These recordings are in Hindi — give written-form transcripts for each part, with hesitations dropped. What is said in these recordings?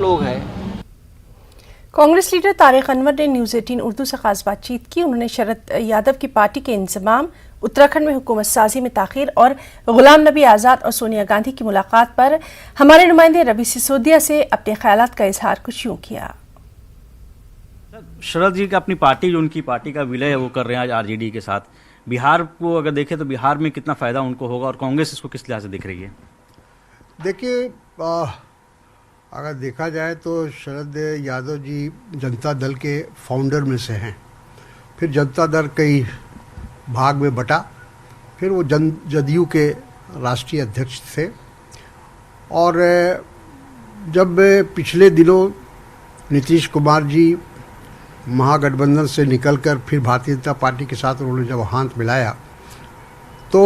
लोग हैं। कांग्रेस लीडर तारिक अनवर ने न्यूज़ 18 उर्दू से खास बातचीत की। उन्होंने शरद यादव की पार्टी के इंजमाम, उत्तराखंड में हुकूमत साजी में ताखीर और गुलाम नबी आज़ाद और सोनिया गांधी की मुलाकात पर हमारे नुमाइंदे रवि सिसोदिया से अपने ख्यालात का इजहार कुछ यूं किया। शरद जी का अपनी पार्टी, जो उनकी पार्टी का विलय है वो कर रहे हैं आज आरजेडी के साथ। बिहार को अगर देखें तो बिहार में कितना फायदा उनको होगा और कांग्रेस इसको किस लिहाज से दिख रही है? देखिए, अगर देखा जाए तो शरद यादव जी जनता दल के फाउंडर में से हैं। फिर जनता दल कई भाग में बटा, फिर वो जदयू के राष्ट्रीय अध्यक्ष थे। और जब पिछले दिनों नीतीश कुमार जी महागठबंधन से निकलकर फिर भारतीय जनता पार्टी के साथ उन्होंने जब हाथ मिलाया तो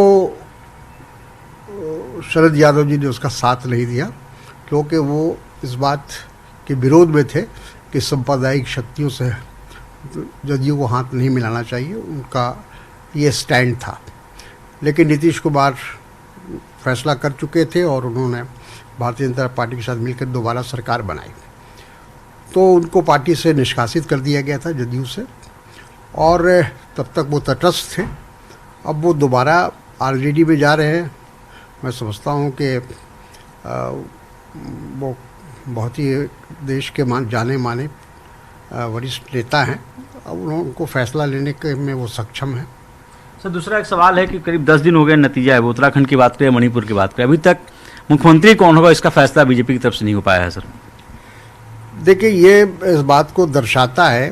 शरद यादव जी ने उसका साथ नहीं दिया, क्योंकि वो इस बात के विरोध में थे कि सांप्रदायिक शक्तियों से जदयू को हाथ नहीं मिलाना चाहिए। उनका ये स्टैंड था। लेकिन नीतीश कुमार फैसला कर चुके थे और उन्होंने भारतीय जनता पार्टी के साथ मिलकर दोबारा सरकार बनाई, तो उनको पार्टी से निष्कासित कर दिया गया था, जदयू से। और तब तक वो तटस्थ थे। अब वो दोबारा आरजेडी में जा रहे हैं। मैं समझता हूँ कि वो बहुत ही देश के जाने माने वरिष्ठ नेता हैं। अब उनको फैसला लेने के में वो सक्षम हैं। सर, दूसरा एक सवाल है कि करीब 10 दिन हो गए, नतीजा है वो उत्तराखंड की बात करें, मणिपुर की बात करें, अभी तक मुख्यमंत्री कौन होगा इसका फैसला बीजेपी की तरफ से नहीं हो पाया है। सर देखिए, ये इस बात को दर्शाता है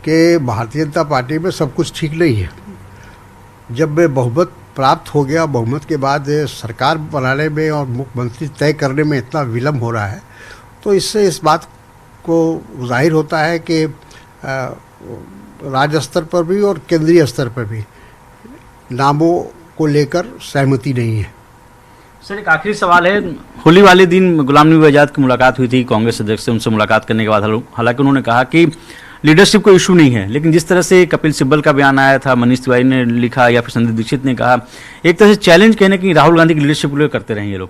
कि भारतीय जनता पार्टी में सब कुछ ठीक नहीं है। जब बहुमत प्राप्त हो गया, बहुमत के बाद सरकार बनाने में और मुख्यमंत्री तय करने में इतना विलम्ब हो रहा है, तो इससे इस बात को जाहिर होता है कि राज्य स्तर पर भी और केंद्रीय स्तर पर भी नामों को लेकर सहमति नहीं है। सर, एक आखिरी सवाल है। होली वाले दिन गुलाम नबी आज़ाद की मुलाकात हुई थी कांग्रेस अध्यक्ष से। उनसे मुलाकात करने के बाद हालांकि उन्होंने कहा कि लीडरशिप को इशू नहीं है, लेकिन जिस तरह से कपिल सिब्बल का बयान आया था, मनीष तिवारी ने लिखा या फिर संदीप दीक्षित ने कहा, एक तरह से चैलेंज कहने की राहुल गांधी की लीडरशिप को लेकर करते रहे ये लोग।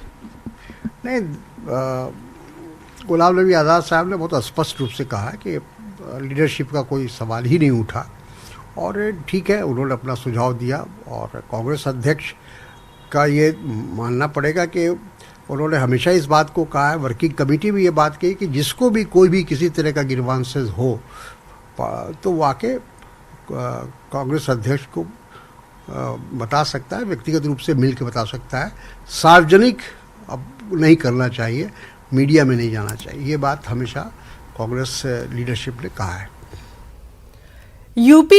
नहीं, गुलाम नबी आज़ाद साहब ने बहुत स्पष्ट रूप से कहा कि लीडरशिप का कोई सवाल ही नहीं उठा। और ठीक है, उन्होंने अपना सुझाव दिया और कांग्रेस अध्यक्ष का ये मानना पड़ेगा कि उन्होंने हमेशा इस बात को कहा है, वर्किंग कमेटी भी ये बात कही कि जिसको भी कोई भी किसी तरह का ग्रीवांसेस हो तो वाकई कांग्रेस अध्यक्ष को बता सकता है, व्यक्तिगत रूप से मिल के बता सकता है। सार्वजनिक अब नहीं करना चाहिए, मीडिया में नहीं जाना चाहिए। ये बात हमेशा कांग्रेस लीडरशिप ने कहा है। यूपी